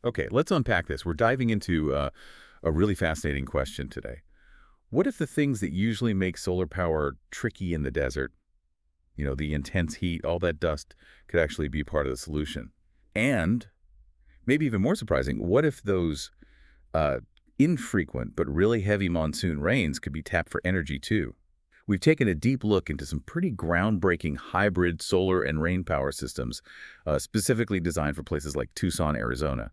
Okay, let's unpack this. We're diving into a really fascinating question today. What if the things that usually make solar power tricky in the desert, the intense heat, all that dust, could actually be part of the solution? And maybe even more surprising, what if those uh, infrequent but really heavy monsoon rains could be tapped for energy too? We've taken a deep look into some pretty groundbreaking hybrid solar and rain power systems, specifically designed for places like Tucson, Arizona.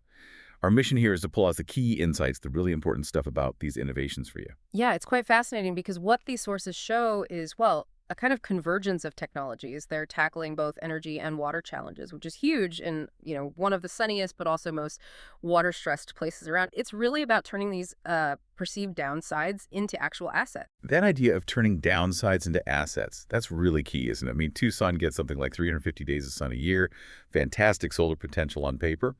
Our mission here is to pull out the key insights, the really important stuff about these innovations for you. Yeah, it's quite fascinating because what these sources show is, well, a kind of convergence of technologies. They're tackling both energy and water challenges, which is huge in, one of the sunniest but also most water-stressed places around. It's really about turning these perceived downsides into actual assets. That idea of turning downsides into assets, that's really key, isn't it? I mean, Tucson gets something like 350 days of sun a year, fantastic solar potential on paper.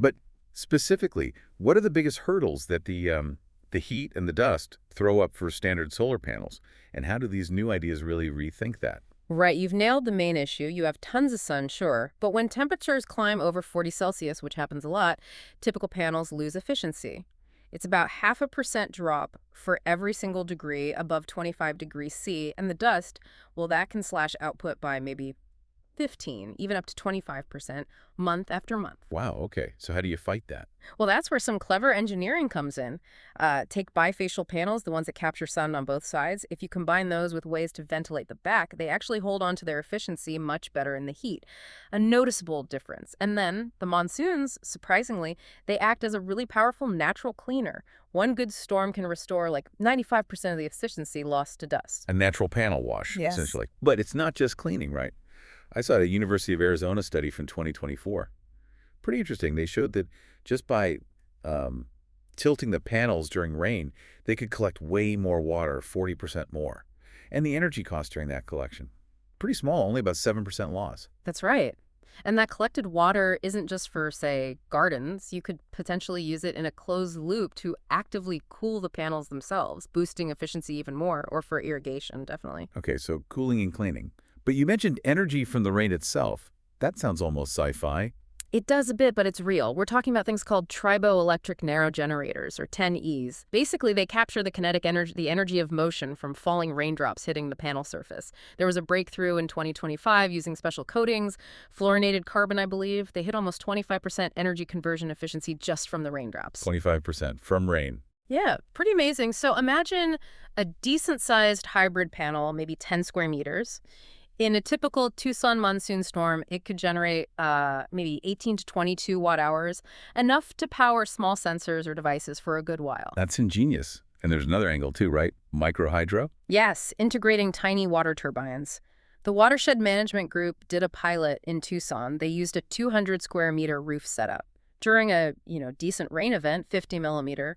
But specifically, what are the biggest hurdles that the heat and the dust throw up for standard solar panels? And how do these new ideas really rethink that? Right, you've nailed the main issue. You have tons of sun, sure, but when temperatures climb over 40 Celsius, which happens a lot, typical panels lose efficiency. It's about 0.5% drop for every single degree above 25 degrees C, and the dust, well, that can slash output by maybe 15, even up to 25% month after month. Wow, okay. So how do you fight that? Well, that's where some clever engineering comes in. Take bifacial panels, the ones that capture sun on both sides. If you combine those with ways to ventilate the back, they actually hold on to their efficiency much better in the heat. A noticeable difference. And then the monsoons, surprisingly, they act as a really powerful natural cleaner. One good storm can restore like 95% of the efficiency lost to dust. A natural panel wash, Yes. essentially. But it's not just cleaning, right? I saw a University of Arizona study from 2024. Pretty interesting. They showed that just by um, tilting the panels during rain, they could collect way more water, 40% more. And the energy cost during that collection, pretty small, only about 7% loss. That's right. And that collected water isn't just for, say, gardens. You could potentially use it in a closed loop to actively cool the panels themselves, boosting efficiency even more, or for irrigation, definitely. Okay, so cooling and cleaning. But you mentioned energy from the rain itself. That sounds almost sci-fi. It does a bit, but it's real. We're talking about things called triboelectric narrow generators, or 10Es. Basically, they capture the kinetic energy, the energy of motion from falling raindrops hitting the panel surface. There was a breakthrough in 2025 using special coatings, fluorinated carbon, I believe. They hit almost 25% energy conversion efficiency just from the raindrops. 25% from rain. Yeah, pretty amazing. So imagine a decent-sized hybrid panel, maybe 10 square meters. In a typical Tucson monsoon storm, it could generate maybe 18 to 22 watt hours, enough to power small sensors or devices for a good while. That's ingenious. And there's another angle too, right? Microhydro? Yes, integrating tiny water turbines. The Watershed Management Group did a pilot in Tucson. They used a 200 square meter roof setup. During a, decent rain event, 50 millimeter,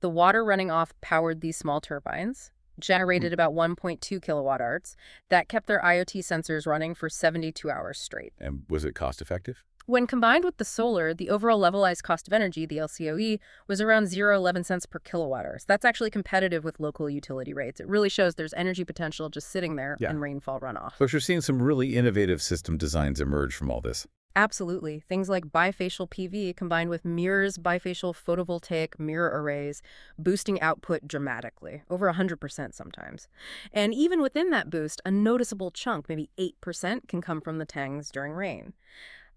the water running off powered these small turbines, generated about 1.2 kilowatt hours. That kept their IoT sensors running for 72 hours straight. And was it cost effective? When combined with the solar, the overall levelized cost of energy, the LCOE, was around 0.11 cents per kilowatt hour. So that's actually competitive with local utility rates. It really shows there's energy potential just sitting there Yeah. in rainfall runoff. So you're seeing some really innovative system designs emerge from all this. Absolutely. Things like bifacial PV combined with mirrors, bifacial photovoltaic mirror arrays, boosting output dramatically, over 100% sometimes. And even within that boost, a noticeable chunk, maybe 8%, can come from the tangs during rain.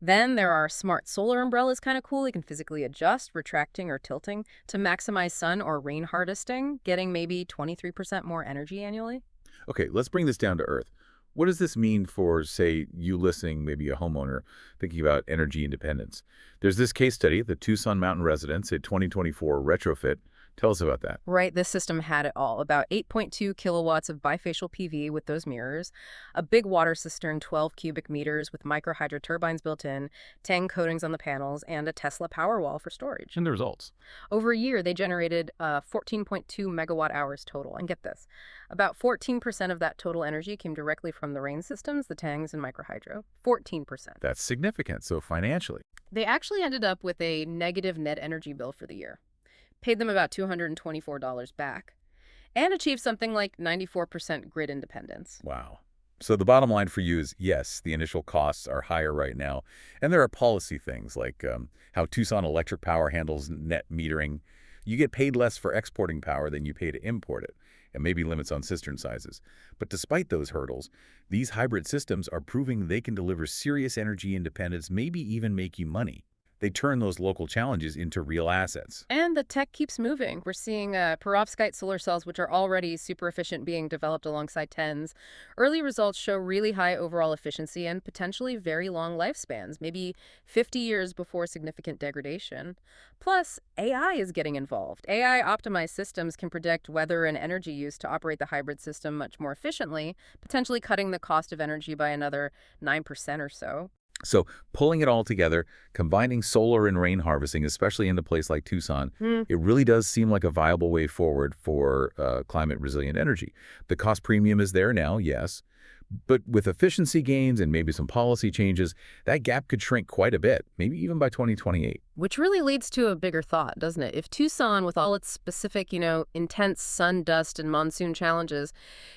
Then there are smart solar umbrellas, kind of cool. You can physically adjust, retracting or tilting to maximize sun or rain harvesting, getting maybe 23% more energy annually. Okay, let's bring this down to earth. What does this mean for, say, you listening, maybe a homeowner thinking about energy independence? There's this case study, the Tucson Mountain Residents, a 2024 retrofit. Tell us about that. Right, this system had it all. About 8.2 kilowatts of bifacial PV with those mirrors, a big water cistern, 12 cubic meters with microhydro turbines built in, 10 coatings on the panels, and a Tesla Powerwall for storage. And the results. Over a year, they generated 14.2 megawatt hours total. And get this, about 14% of that total energy came directly from the rain systems, the tangs, and microhydro. 14%. That's significant, so financially. They actually ended up with a negative net energy bill for the year. Paid them about $224 back, and achieved something like 94% grid independence. Wow. So the bottom line for you is, yes, the initial costs are higher right now. And there are policy things like how Tucson Electric Power handles net metering. You get paid less for exporting power than you pay to import it, and maybe limits on cistern sizes. But despite those hurdles, these hybrid systems are proving they can deliver serious energy independence, maybe even make you money. They turn those local challenges into real assets. And the tech keeps moving. We're seeing perovskite solar cells, which are already super efficient, being developed alongside TENS. Early results show really high overall efficiency and potentially very long lifespans, maybe 50 years before significant degradation. Plus, AI is getting involved. AI-optimized systems can predict weather and energy use to operate the hybrid system much more efficiently, potentially cutting the cost of energy by another 9% or so. So pulling it all together, combining solar and rain harvesting, especially in a place like Tucson, Hmm. it really does seem like a viable way forward for climate-resilient energy. The cost premium is there now, yes, but with efficiency gains and maybe some policy changes, that gap could shrink quite a bit, maybe even by 2028. Which really leads to a bigger thought, doesn't it? If Tucson, with all its specific, intense sun, dust, and monsoon challenges,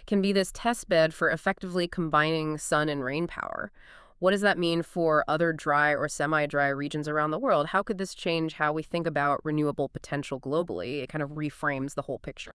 can be this test bed for effectively combining sun and rain power, what does that mean for other dry or semi-dry regions around the world? How could this change how we think about renewable potential globally? It kind of reframes the whole picture.